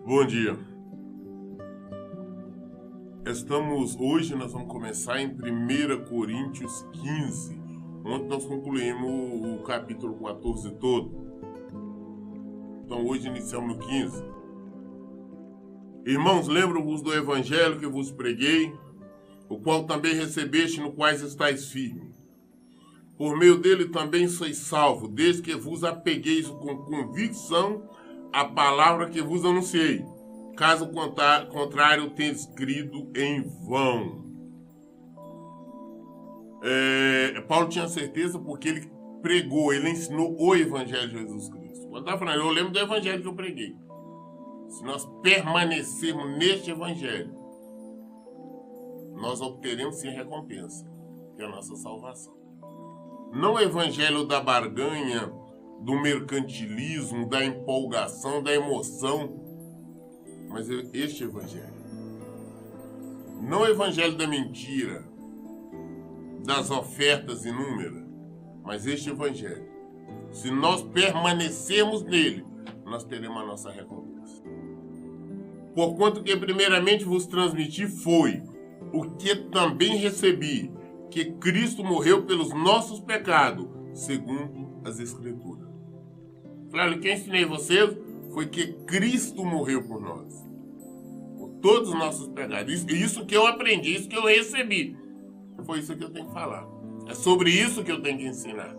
Bom dia. Hoje nós vamos começar em 1 Coríntios 15, onde nós concluímos o capítulo 14 todo. Então hoje iniciamos no 15. Irmãos, lembro-vos do evangelho que vos preguei, o qual também recebeste, no qual estáis firmes. Por meio dele também sois salvos, desde que vos apegueis com convicção à palavra que vos anunciei. Caso contrário, tendes crido em vão. Paulo tinha certeza porque ele pregou, ele ensinou o evangelho de Jesus Cristo. Quando estava falando, eu lembro do evangelho que eu preguei. Se nós permanecermos neste evangelho, nós obteremos sim recompensa, que é a nossa salvação. Não o evangelho da barganha, do mercantilismo, da empolgação, da emoção, mas este evangelho. Não o evangelho da mentira, das ofertas inúmeras, mas este evangelho. Se nós permanecermos nele, nós teremos a nossa recompensa. Porquanto que primeiramente vos transmiti foi o que também recebi, que Cristo morreu pelos nossos pecados, segundo as Escrituras. Claro, quem ensinei vocês foi que Cristo morreu por nós, por todos os nossos pecados. Isso que eu aprendi, isso que eu recebi. Foi isso que eu tenho que falar. É sobre isso que eu tenho que ensinar.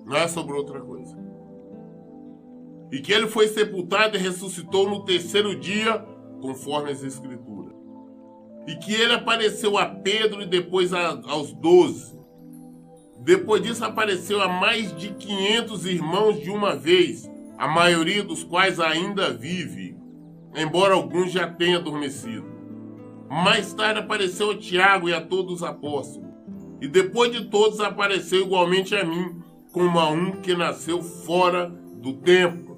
Não é sobre outra coisa. E que ele foi sepultado e ressuscitou no terceiro dia, conforme as Escrituras. E que ele apareceu a Pedro e depois aos 12. Depois disso apareceu a mais de 500 irmãos de uma vez, a maioria dos quais ainda vive, embora alguns já tenham adormecido. Mais tarde apareceu a Tiago e a todos os apóstolos. E depois de todos apareceu igualmente a mim, como a um que nasceu fora do tempo.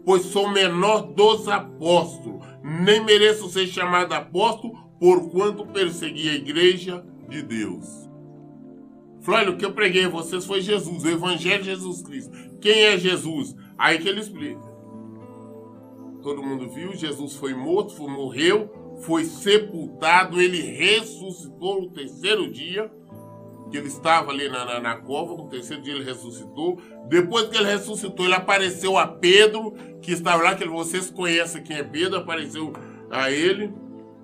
Pois sou o menor dos apóstolos, nem mereço ser chamado apóstolo, porquanto persegui a igreja de Deus. Olha, o que eu preguei a vocês foi Jesus, o evangelho de Jesus Cristo. Quem é Jesus? Aí que ele explica. Todo mundo viu, Jesus foi morto, morreu, foi sepultado, ele ressuscitou no terceiro dia, que ele estava ali na cova, no terceiro dia ele ressuscitou. Depois que ele ressuscitou, ele apareceu a Pedro, que estava lá, que vocês conhecem quem é Pedro, apareceu a ele.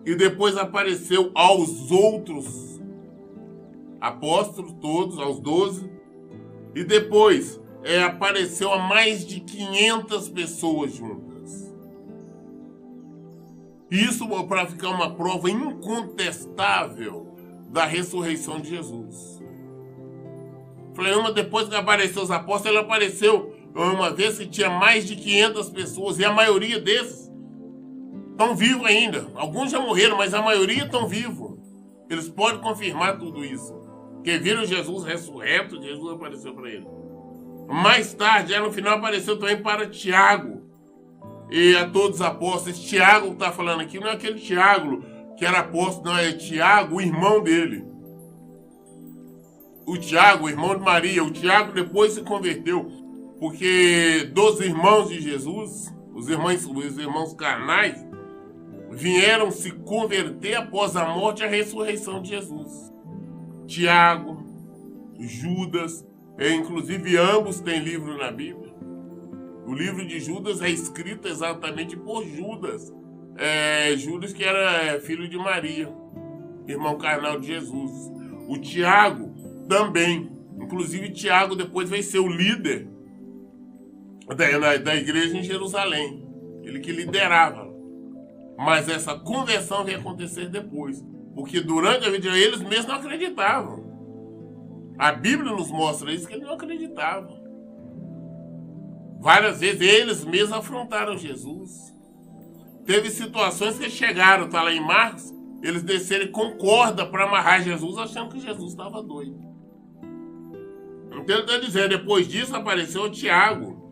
E depois apareceu aos outros apóstolos, todos, aos 12. E depois apareceu a mais de 500 pessoas juntas. Isso para ficar uma prova incontestável da ressurreição de Jesus. Falei, depois que apareceu os apóstolos, ele apareceu uma vez que tinha mais de 500 pessoas, e a maioria desses estão vivos ainda. Alguns já morreram, mas a maioria estão vivos. Eles podem confirmar tudo isso. Porque viram Jesus ressurreto, Jesus apareceu para ele. Mais tarde, no final, apareceu também para Tiago e a todos os apóstolos. Esse Tiago que está falando aqui não é aquele Tiago que era apóstolo, não, é Tiago, o irmão dele. O Tiago, o irmão de Maria. O Tiago depois se converteu, porque dos irmãos de Jesus, os irmãos carnais, vieram se converter após a morte e a ressurreição de Jesus. Tiago, Judas, inclusive ambos têm livro na Bíblia. O livro de Judas é escrito exatamente por Judas. Judas que era filho de Maria, irmão carnal de Jesus. O Tiago também. Inclusive Tiago depois vai ser o líder da igreja em Jerusalém. Ele que liderava. Mas essa conversão vai acontecer depois. Porque durante a vida eles mesmos não acreditavam. A Bíblia nos mostra isso, que eles não acreditavam. Várias vezes eles mesmos afrontaram Jesus. Teve situações que chegaram, tá lá em Marcos, eles desceram com corda para amarrar Jesus, achando que Jesus estava doido. Então ele está dizendo, depois disso apareceu Tiago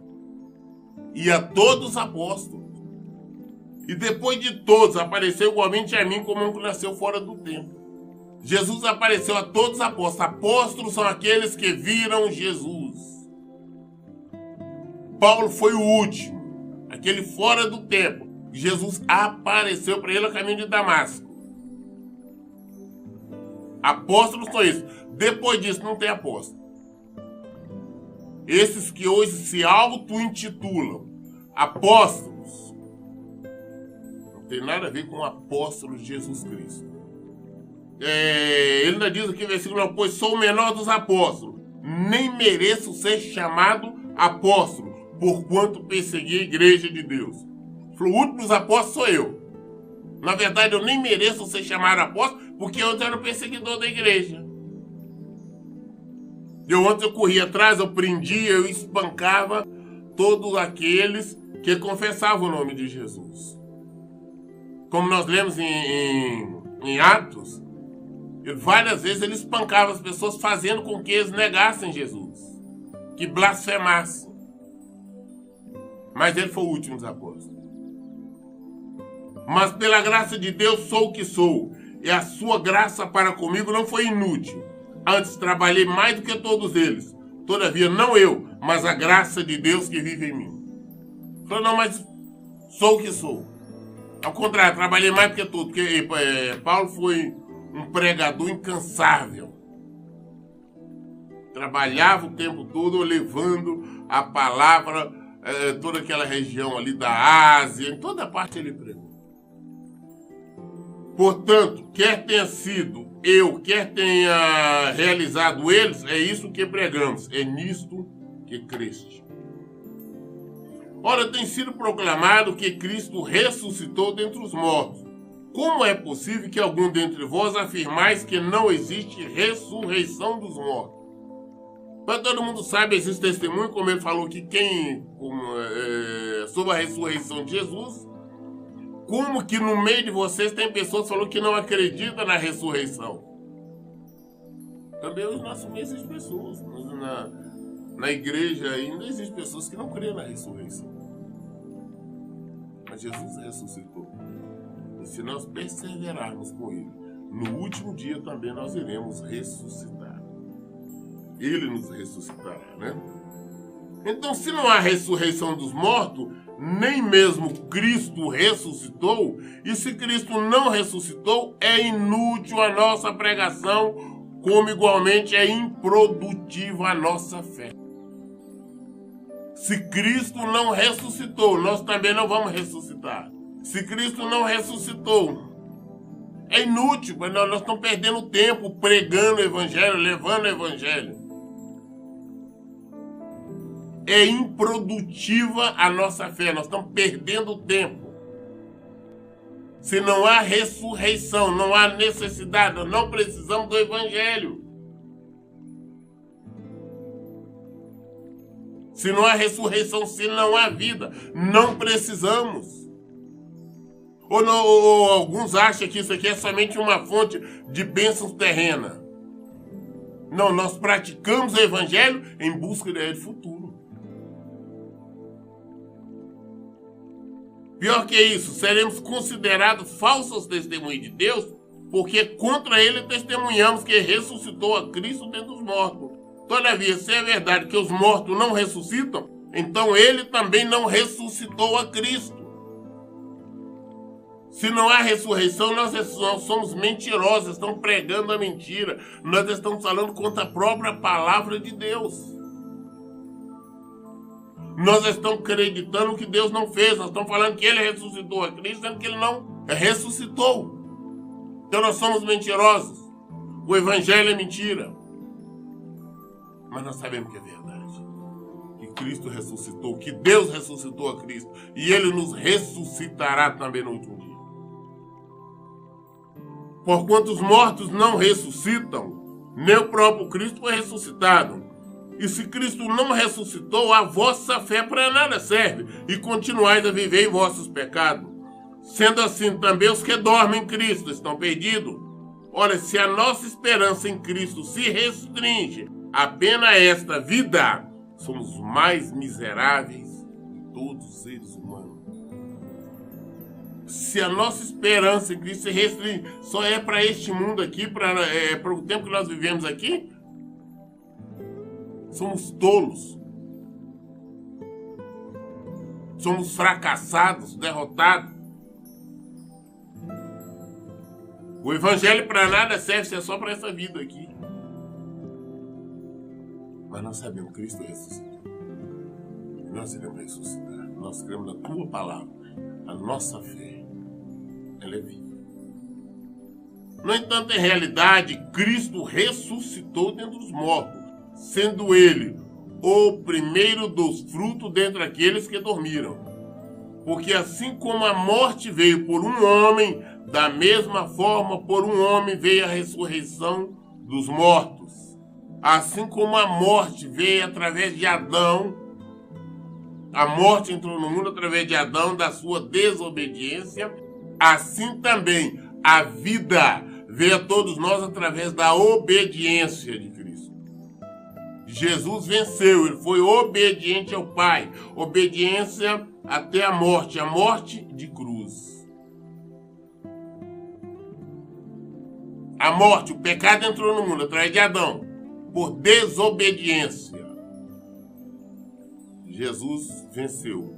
e a todos os apóstolos. E depois de todos, apareceu igualmente a mim como um que nasceu fora do tempo. Jesus apareceu a todos os apóstolos. Apóstolos são aqueles que viram Jesus. Paulo foi o último, aquele fora do tempo. Jesus apareceu para ele a caminho de Damasco. Apóstolos são esses. Depois disso, não tem apóstolo. Esses que hoje se auto-intitulam apóstolos, não tem nada a ver com o apóstolo de Jesus Cristo. Ele ainda diz aqui no versículo 9: pois sou o menor dos apóstolos, nem mereço ser chamado apóstolo, porquanto persegui a igreja de Deus. O último dos apóstolos sou eu. Na verdade, eu nem mereço ser chamado apóstolo, porque eu era o perseguidor da igreja. Antes eu corria atrás, eu prendia, eu espancava todos aqueles que confessavam o nome de Jesus. Como nós lemos em Atos, várias vezes ele espancava as pessoas, fazendo com que eles negassem Jesus, que blasfemassem. Mas ele foi o último dos apóstolos. Mas pela graça de Deus sou o que sou, e a sua graça para comigo não foi inútil. Antes trabalhei mais do que todos eles. Todavia, não eu, mas a graça de Deus que vive em mim. Falei, não, mas sou o que sou. Ao contrário, trabalhei mais do que todos. Porque Paulo foi um pregador incansável. Trabalhava o tempo todo levando a palavra, toda aquela região ali da Ásia, em toda parte ele pregou. Portanto, quer tenha sido eu, quer tenha realizado eles, é isso que pregamos, é nisto que creste. Ora, tem sido proclamado que Cristo ressuscitou dentre os mortos. Como é possível que algum dentre vós afirmais que não existe ressurreição dos mortos? Mas todo mundo sabe, existe testemunho, como ele falou que sobre a ressurreição de Jesus. Como que no meio de vocês tem pessoas que falam que não acreditam na ressurreição? Também hoje nós existem pessoas. Na igreja ainda existem pessoas que não creem na ressurreição. Mas Jesus ressuscitou. E se nós perseverarmos com Ele, no último dia também nós iremos ressuscitar. Ele nos ressuscitará, né? Então, se não há ressurreição dos mortos, nem mesmo Cristo ressuscitou, e se Cristo não ressuscitou, é inútil a nossa pregação, como igualmente é improdutiva a nossa fé. Se Cristo não ressuscitou, nós também não vamos ressuscitar. Se Cristo não ressuscitou, é inútil, mas nós estamos perdendo tempo pregando o Evangelho, levando o Evangelho. É improdutiva a nossa fé, nós estamos perdendo tempo. Se não há ressurreição, não há necessidade, nós não precisamos do Evangelho. Se não há ressurreição, se não há vida, não precisamos. Ou alguns acham que isso aqui é somente uma fonte de bênçãos terrenas. Não, nós praticamos o Evangelho em busca de futuro. Pior que isso, seremos considerados falsos testemunhas de Deus, porque contra ele testemunhamos que ressuscitou a Cristo dentre os mortos. Todavia, se é verdade que os mortos não ressuscitam, então ele também não ressuscitou a Cristo. Se não há ressurreição, nós somos mentirosos, estamos pregando a mentira, nós estamos falando contra a própria palavra de Deus. Nós estamos acreditando que Deus não fez, nós estamos falando que Ele ressuscitou a Cristo, sendo que Ele não ressuscitou. Então nós somos mentirosos. O Evangelho é mentira. Mas nós sabemos que é verdade. Que Cristo ressuscitou, que Deus ressuscitou a Cristo. E Ele nos ressuscitará também no último dia. Porquanto os mortos não ressuscitam, nem o próprio Cristo foi ressuscitado. E se Cristo não ressuscitou, a vossa fé para nada serve, e continuais a viver em vossos pecados. Sendo assim, também os que dormem em Cristo estão perdidos. Ora, se a nossa esperança em Cristo se restringe apenas a esta vida, somos os mais miseráveis de todos os seres humanos. Se a nossa esperança em Cristo só é para este mundo aqui, para o tempo que nós vivemos aqui, somos tolos. Somos fracassados, derrotados. O evangelho para nada serve, se é só para essa vida aqui. Mas nós sabemos que Cristo ressuscitou. Nós iremos ressuscitar. Nós cremos na tua palavra. A nossa fé, ela é viva. No entanto, em realidade, Cristo ressuscitou dentre os mortos, sendo ele o primeiro dos frutos dentre aqueles que dormiram. Porque assim como a morte veio por um homem, da mesma forma por um homem veio a ressurreição dos mortos. Assim como a morte veio através de Adão, a morte entrou no mundo através de Adão, da sua desobediência, assim também a vida veio a todos nós através da obediência de Cristo. Jesus venceu, ele foi obediente ao Pai, obediência até a morte de cruz. A morte, o pecado entrou no mundo através de Adão, por desobediência. Jesus venceu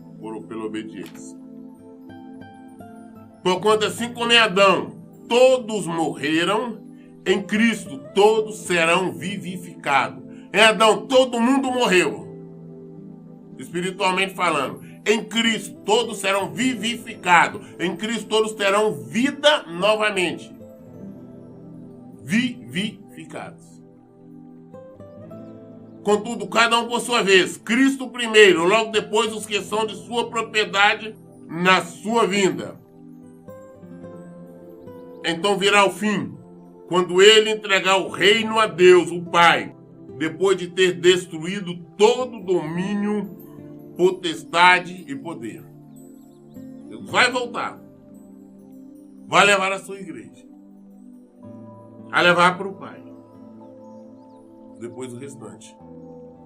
pela obediência. Porquanto assim como em Adão todos morreram, em Cristo todos serão vivificados. Em Adão todo mundo morreu, espiritualmente falando. Em Cristo todos serão vivificados. Em Cristo todos terão vida novamente. Vivificados. Contudo, cada um por sua vez. Cristo primeiro, logo depois os que são de sua propriedade na sua vinda. Então virá o fim, quando ele entregar o reino a Deus, o Pai, depois de ter destruído todo domínio, potestade e poder. Deus vai voltar. Vai levar a sua igreja. A levar para o Pai. Depois o restante.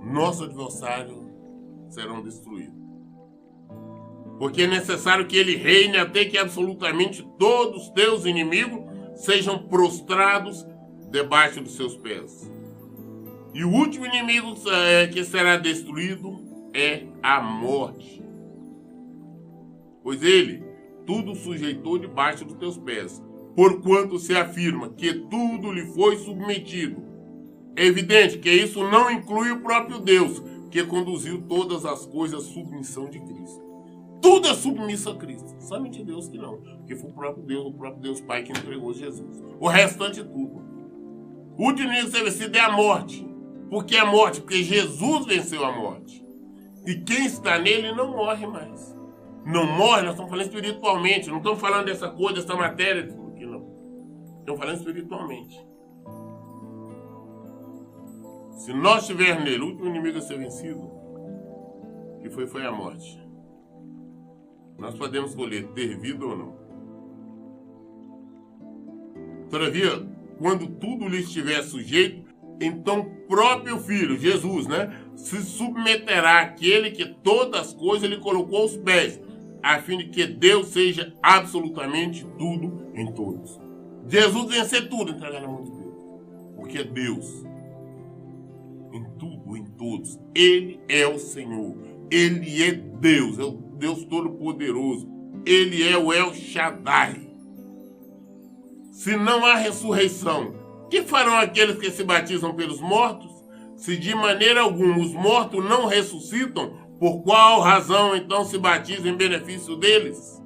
Nosso adversário serão destruídos. Porque é necessário que ele reine até que absolutamente todos os teus inimigos sejam prostrados debaixo dos seus pés. E o último inimigo que será destruído é a morte. Pois ele tudo sujeitou debaixo dos teus pés, porquanto se afirma que tudo lhe foi submetido. É evidente que isso não inclui o próprio Deus, que conduziu todas as coisas à submissão de Cristo. Tudo é submisso a Cristo. Somente Deus que não. Porque foi o próprio Deus Pai que entregou Jesus. O restante tudo. O último inimigo que ser vencido é a morte. Por que a morte? Porque Jesus venceu a morte. E quem está nele não morre mais. Não morre, nós estamos falando espiritualmente. Não estamos falando dessa coisa, dessa matéria. Aqui não. Estamos falando espiritualmente. Se nós estivermos nele, o último inimigo a ser vencido, que foi a morte. Nós podemos escolher ter vida ou não. Todavia, quando tudo lhe estiver sujeito, então o próprio Filho, Jesus, se submeterá àquele que todas as coisas lhe colocou aos pés, a fim de que Deus seja absolutamente tudo em todos. Jesus vencer tudo, entregar na mão de Deus. Porque é Deus. Em tudo, em todos. Ele é o Senhor. Ele é Deus. É o Deus Todo-Poderoso. Ele é o El Shaddai. Se não há ressurreição, que farão aqueles que se batizam pelos mortos? Se de maneira alguma os mortos não ressuscitam, por qual razão então se batizam em benefício deles?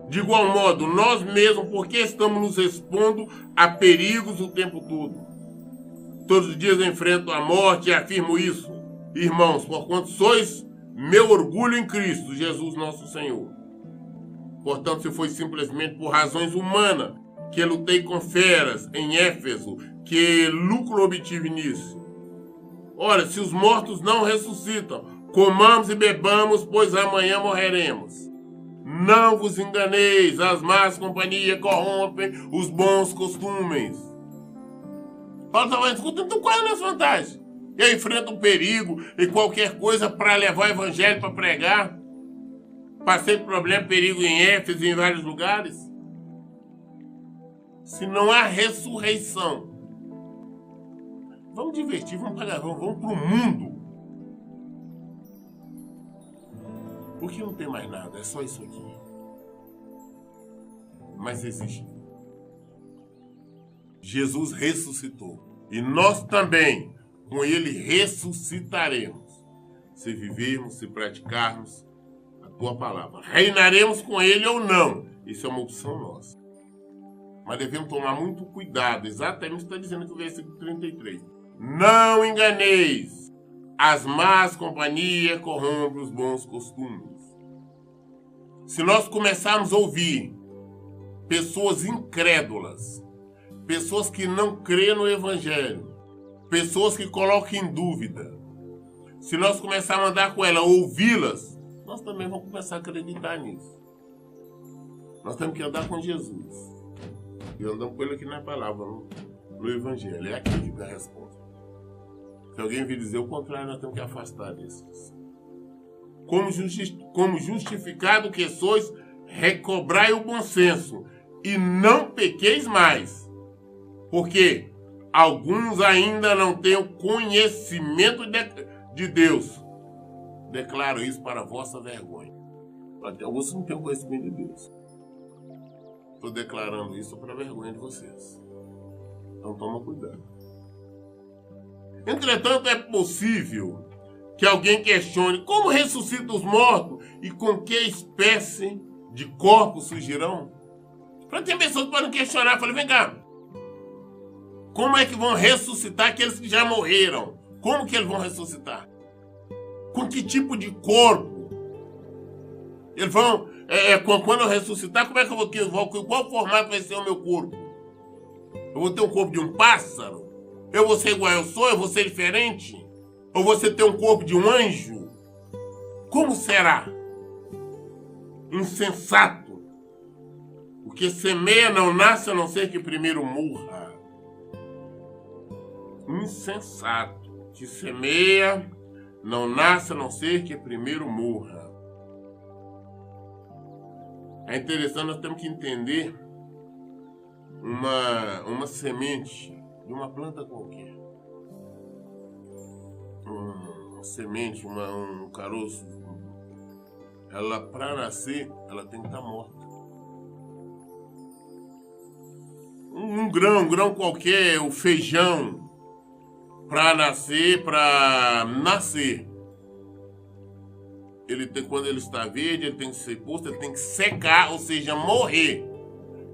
De igual modo, nós mesmos, porque estamos nos expondo a perigos o tempo todo? Todos os dias enfrento a morte e afirmo isso, irmãos, porquanto sois meu orgulho em Cristo, Jesus nosso Senhor. Portanto, se foi simplesmente por razões humanas que lutei com feras em Éfeso, que lucro obtive nisso? Ora, se os mortos não ressuscitam, comamos e bebamos, pois amanhã morreremos. Não vos enganeis, as más companhias corrompem os bons costumes. Paulo estava escuta, então qual é a nossa vantagem? Eu enfrento um perigo e qualquer coisa para levar o evangelho para pregar. Passei por problema, perigo em Éfeso e em vários lugares. Se não há ressurreição, vamos divertir, vamos pagar, vamos para o mundo. Porque não tem mais nada, é só isso aqui. Mas existe. Jesus ressuscitou. E nós também, com ele, ressuscitaremos. Se vivermos, se praticarmos a tua palavra. Reinaremos com ele ou não. Isso é uma opção nossa. Mas devemos tomar muito cuidado. Exatamente o que está dizendo aqui o versículo 33. Não enganeis. As más companhias corrompem os bons costumes. Se nós começarmos a ouvir pessoas incrédulas, pessoas que não crêem no Evangelho, pessoas que colocam em dúvida, se nós começarmos a andar com elas, ouvi-las, nós também vamos começar a acreditar nisso. Nós temos que andar com Jesus. E andamos com ele aqui na palavra, no Evangelho. É aqui que fica a resposta. Se alguém vir dizer o contrário, nós temos que afastar desses. Como justificado que sois, recobrai o bom senso e não pequeis mais. Porque alguns ainda não têm o conhecimento de Deus. Declaro isso para a vossa vergonha. Até alguns não têm o conhecimento de Deus. Estou declarando isso para a vergonha de vocês. Então toma cuidado. Entretanto, é possível que alguém questione como ressuscita os mortos e com que espécie de corpos surgirão. Tem pessoas que podem questionar. Falei, vem cá. Como é que vão ressuscitar aqueles que já morreram? Como que eles vão ressuscitar? Com que tipo de corpo? Eles vão... quando eu ressuscitar, como é que eu vou... Qual formato vai ser o meu corpo? Eu vou ter um corpo de um pássaro? Eu vou ser igual eu sou? Eu vou ser diferente? Ou você ter um corpo de um anjo? Como será? Insensato. O que semeia não nasce a não ser que primeiro morra. Insensato. O que semeia não nasce a não ser que primeiro morra. É interessante, nós temos que entender uma semente de uma planta qualquer. Uma semente, um caroço. Ela, para nascer, ela tem que estar morta. Um grão qualquer, o feijão, para nascer, quando ele está verde, ele tem que ser posto, ele tem que secar, ou seja, morrer.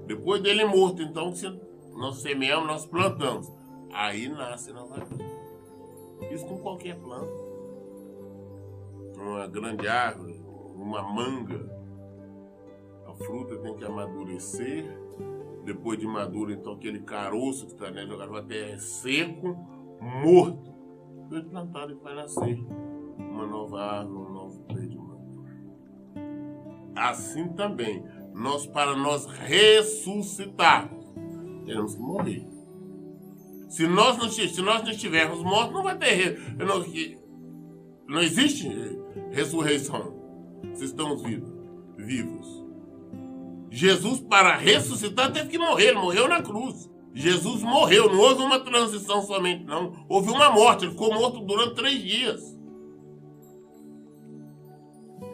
Depois dele morto, então, nós semeamos, nós plantamos. Aí nasce novamente. Isso com qualquer planta. Uma grande árvore, uma manga. A fruta tem que amadurecer. Depois de maduro, então, aquele caroço que está jogado até seco, morto. Depois de plantado, ele vai nascer uma nova árvore, um novo pé de manga. Assim também, para nós ressuscitarmos, teremos que morrer. Se nós não estivermos mortos, não vai ter... Não existe ressurreição. Vocês estão vivos. Jesus, para ressuscitar, teve que morrer. Ele morreu na cruz. Jesus morreu. Não houve uma transição somente, não. Houve uma morte. Ele ficou morto durante 3 dias.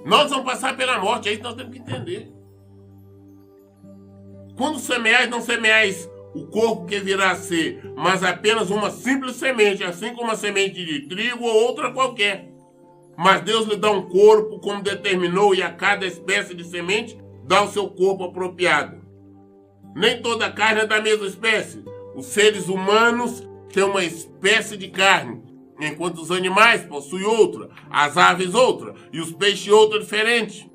Nós vamos passar pela morte. É isso que nós temos que entender. Quando semeais, não semeais o corpo que virá a ser, mas apenas uma simples semente, assim como uma semente de trigo ou outra qualquer. Mas Deus lhe dá um corpo como determinou, e a cada espécie de semente dá o seu corpo apropriado. Nem toda carne é da mesma espécie. Os seres humanos têm uma espécie de carne, enquanto os animais possuem outra, as aves outra, e os peixes outra diferente.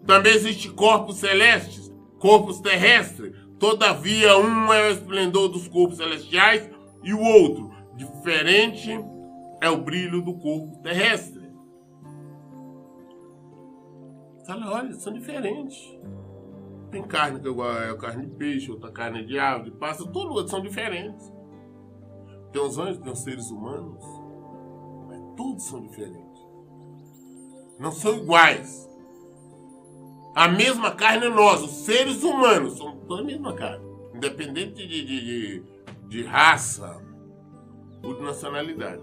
Também existem corpos celestes, corpos terrestres. Todavia, um é o esplendor dos corpos celestiais e o outro, diferente, é o brilho do corpo terrestre. Fala, olha, são diferentes. Tem carne que é carne de peixe, outra carne de ave, de pássaro, todos são diferentes. Tem os anjos, tem os seres humanos, mas todos são diferentes. Não são iguais. A mesma carne nós, os seres humanos, somos toda a mesma carne. Independente de raça ou de nacionalidade.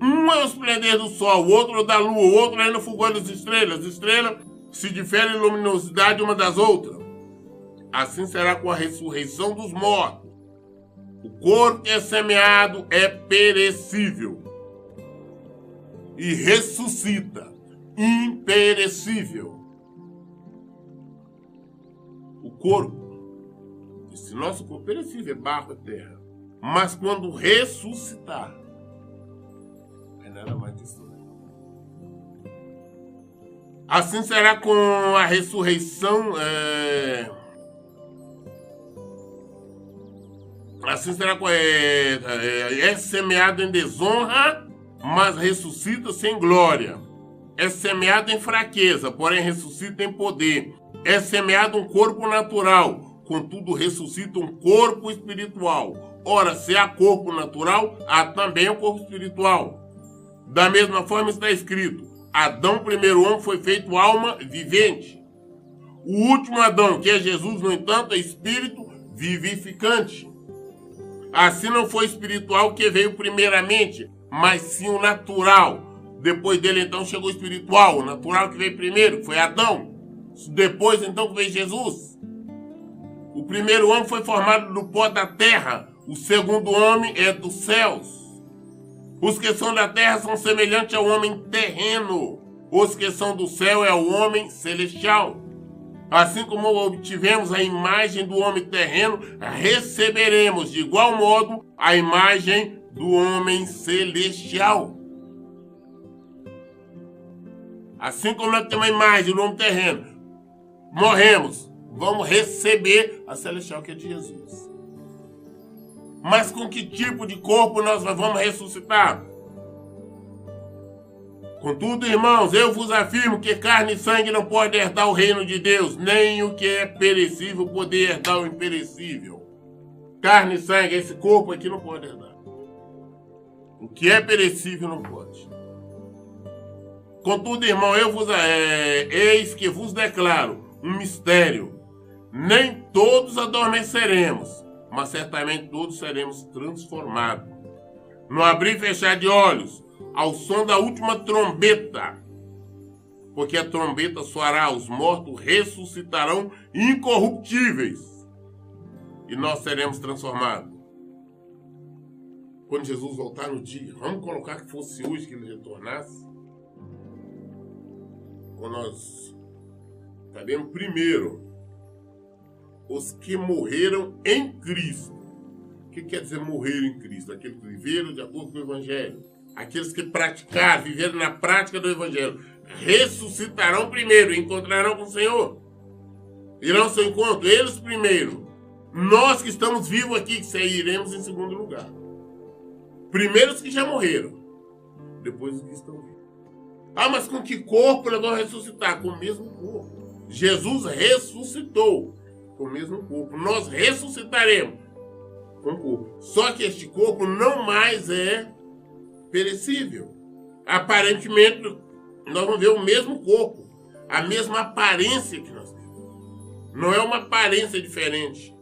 Um é o esplendor do sol, o outro é da lua, o outro é no fulgor das estrelas. As estrelas se diferem em luminosidade uma das outras. Assim será com a ressurreição dos mortos. O corpo que é semeado é perecível e ressuscita, imperecível. O corpo, esse nosso corpo perecível, é barro, é terra. Mas quando ressuscitar, é nada mais disso. Assim será com a ressurreição. Assim será com é semeado em desonra, mas ressuscita sem glória. É semeado em fraqueza, porém ressuscita em poder. É semeado um corpo natural, contudo ressuscita um corpo espiritual. Ora, se há corpo natural, há também um corpo espiritual. Da mesma forma está escrito: Adão, primeiro homem, foi feito alma vivente. O último Adão, que é Jesus, no entanto, é espírito vivificante. Assim não foi espiritual que veio primeiramente, mas sim o natural. Depois dele, então, chegou o espiritual. O natural que veio primeiro foi Adão. Depois, então, que veio Jesus. O primeiro homem foi formado do pó da terra. O segundo homem é dos céus. Os que são da terra são semelhantes ao homem terreno. Os que são do céu é o homem celestial. Assim como obtivemos a imagem do homem terreno, receberemos de igual modo a imagem do homem celestial. Assim como nós temos a imagem do homem terreno, morremos, vamos receber a celestial, que é de Jesus. Mas com que tipo de corpo nós vamos ressuscitar? Contudo, irmãos, eu vos afirmo que carne e sangue não podem herdar o reino de Deus, nem o que é perecível poder herdar o imperecível. Carne e sangue, esse corpo aqui não pode herdar. O que é perecível não pode. Contudo, irmão, eis que vos declaro um mistério. Nem todos adormeceremos, mas certamente todos seremos transformados. No abrir e fechar de olhos, ao som da última trombeta, porque a trombeta soará, os mortos ressuscitarão incorruptíveis e nós seremos transformados. Quando Jesus voltar no dia, vamos colocar que fosse hoje que ele retornasse, quando nós sabemos primeiro os que morreram em Cristo. O que quer dizer morrer em Cristo? Aqueles que viveram de acordo com o Evangelho. Aqueles que praticaram, viveram na prática do Evangelho, ressuscitarão primeiro, encontrarão com o Senhor. Irão ao seu encontro, eles primeiro. Nós que estamos vivos aqui, que iremos em segundo lugar. Primeiro os que já morreram, depois os que estão vivos. Ah, mas com que corpo nós vamos ressuscitar? Com o mesmo corpo. Jesus ressuscitou com o mesmo corpo. Nós ressuscitaremos com o corpo. Só que este corpo não mais é perecível. Aparentemente, nós vamos ver o mesmo corpo, a mesma aparência que nós temos. Não é uma aparência diferente.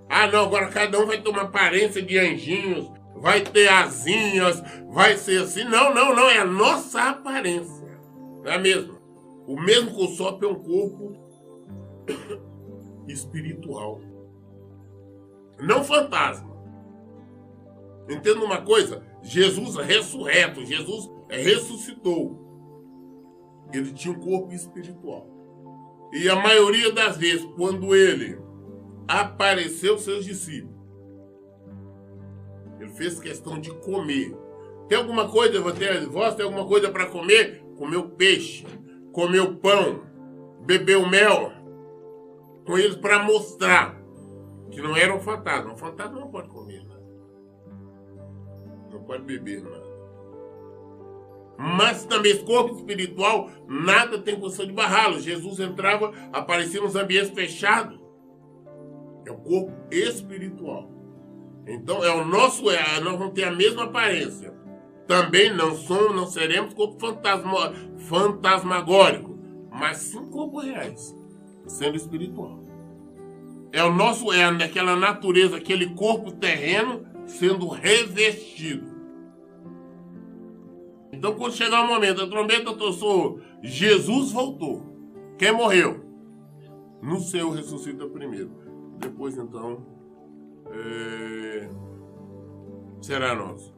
Ah, não, agora cada um vai ter uma aparência de anjinhos, vai ter asinhas, vai ser assim. Não, é a nossa aparência. É a mesma. O mesmo corpo, só que é um corpo espiritual. Não fantasma. Entenda uma coisa? Jesus ressurreto, Jesus ressuscitou. Ele tinha um corpo espiritual. E a maioria das vezes, quando ele apareceu aos seus discípulos, ele fez questão de comer. Tem alguma coisa, vós tem alguma coisa para comer? Comeu peixe, comeu pão, bebeu mel com eles para mostrar que não era um fantasma. Um fantasma não pode comer nada. Não pode beber nada. Mas também esse corpo espiritual, nada tem condição de barrá-lo. Jesus entrava, aparecia nos ambientes fechados. É o corpo espiritual. Então é o nosso, nós vamos ter a mesma aparência. Também não seremos corpo fantasmagórico. mas são corpos reais, sendo espiritual. É daquela natureza, aquele corpo terreno sendo revestido. Então, quando chegar o momento, a trombeta tossou, Jesus voltou. Quem morreu? No céu ressuscita primeiro. Depois, então, será nosso.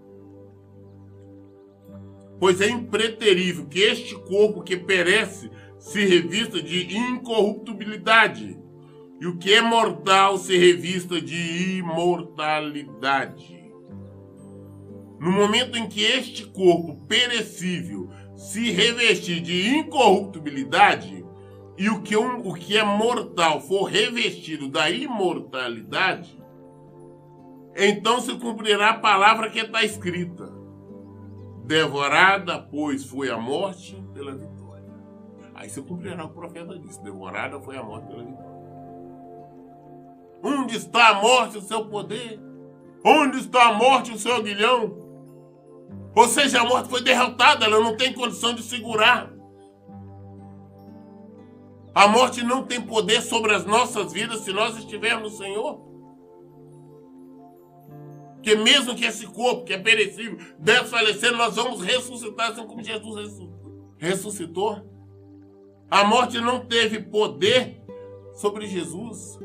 Pois é impreterível que este corpo que perece se revista de incorruptibilidade, e o que é mortal se revista de imortalidade. No momento em que este corpo perecível se revestir de incorruptibilidade, e o que é mortal for revestido da imortalidade, então se cumprirá a palavra que está escrita. Devorada, pois, foi a morte pela vitória. Aí se cumprirá o profeta disse, devorada foi a morte pela vitória. Onde está a morte, o seu poder? Onde está a morte, o seu aguilhão? Ou seja, a morte foi derrotada, ela não tem condição de segurar. A morte não tem poder sobre as nossas vidas se nós estivermos no Senhor. Porque mesmo que esse corpo, que é perecível, desfalecer, nós vamos ressuscitar assim como Jesus ressuscitou. A morte não teve poder sobre Jesus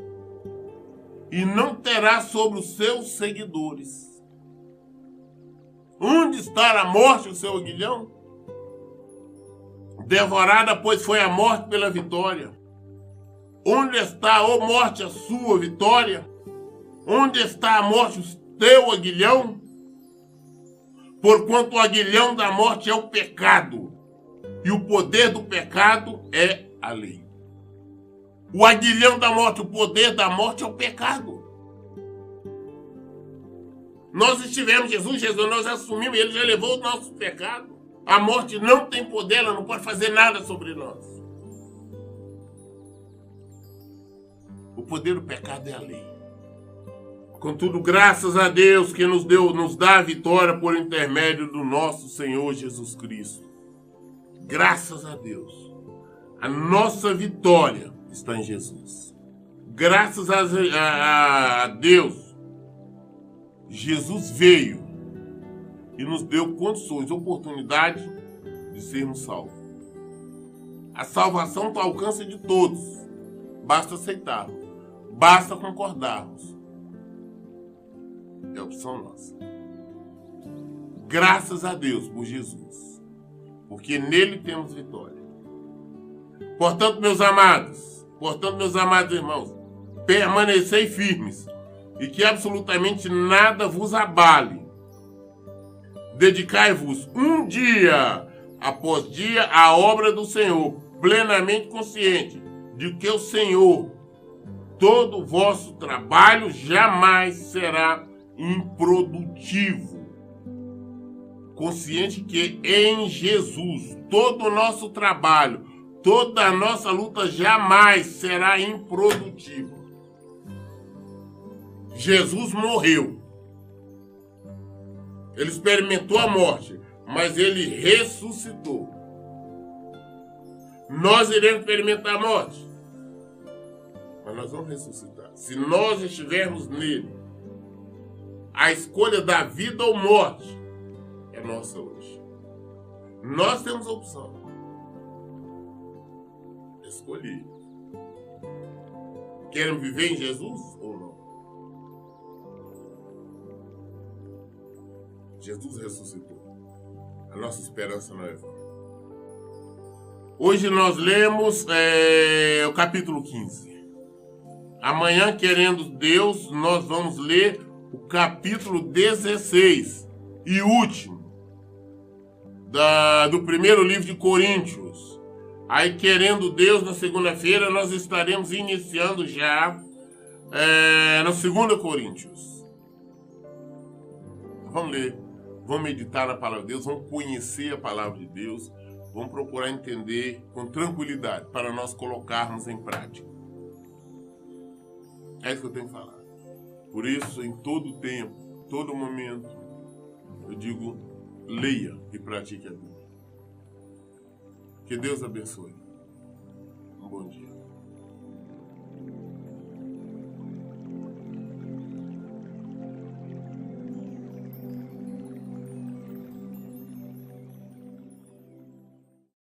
e não terá sobre os seus seguidores. Onde está a morte, o seu aguilhão? Devorada, pois, foi a morte pela vitória. Onde está, ó morte, a sua vitória? Onde está a morte, o teu aguilhão? Porquanto o aguilhão da morte é o pecado, e o poder do pecado é a lei. O aguilhão da morte, o poder da morte é o pecado. Nós estivemos Jesus, nós assumimos, ele já levou o nosso pecado. A morte não tem poder, ela não pode fazer nada sobre nós. O poder do pecado é a lei. Contudo, graças a Deus que nos dá a vitória por intermédio do nosso Senhor Jesus Cristo. Graças a Deus. A nossa vitória está em Jesus. Graças a Deus, Jesus veio e nos deu condições, oportunidade de sermos salvos. A salvação está ao alcance de todos. Basta aceitarmos. Basta concordarmos. É opção nossa. Graças a Deus por Jesus. Porque nele temos vitória. Portanto, meus amados irmãos, permanecei firmes e que absolutamente nada vos abale. Dedicai-vos um dia após dia à obra do Senhor, plenamente consciente de que o Senhor, todo o vosso trabalho jamais será improdutivo. Consciente que em Jesus, todo o nosso trabalho, toda a nossa luta jamais será improdutiva. Jesus morreu. Ele experimentou a morte, mas ele ressuscitou. Nós iremos experimentar a morte, mas nós vamos ressuscitar. Se nós estivermos nele, a escolha da vida ou morte é nossa hoje. Nós temos a opção. Escolher. Querem viver em Jesus ou não? Jesus ressuscitou. A nossa esperança não é vã. Hoje nós lemos o capítulo 15. Amanhã, querendo Deus, nós vamos ler o capítulo 16 e último do primeiro livro de Coríntios. Aí, querendo Deus, na segunda-feira nós estaremos iniciando já na 2 Coríntios. Vamos ler, vamos meditar na palavra de Deus, vamos conhecer a palavra de Deus, vamos procurar entender com tranquilidade para nós colocarmos em prática. É isso que eu tenho que falar. Por isso, em todo tempo, todo momento, eu digo, leia e pratique a Bíblia. Que Deus abençoe. Um bom dia.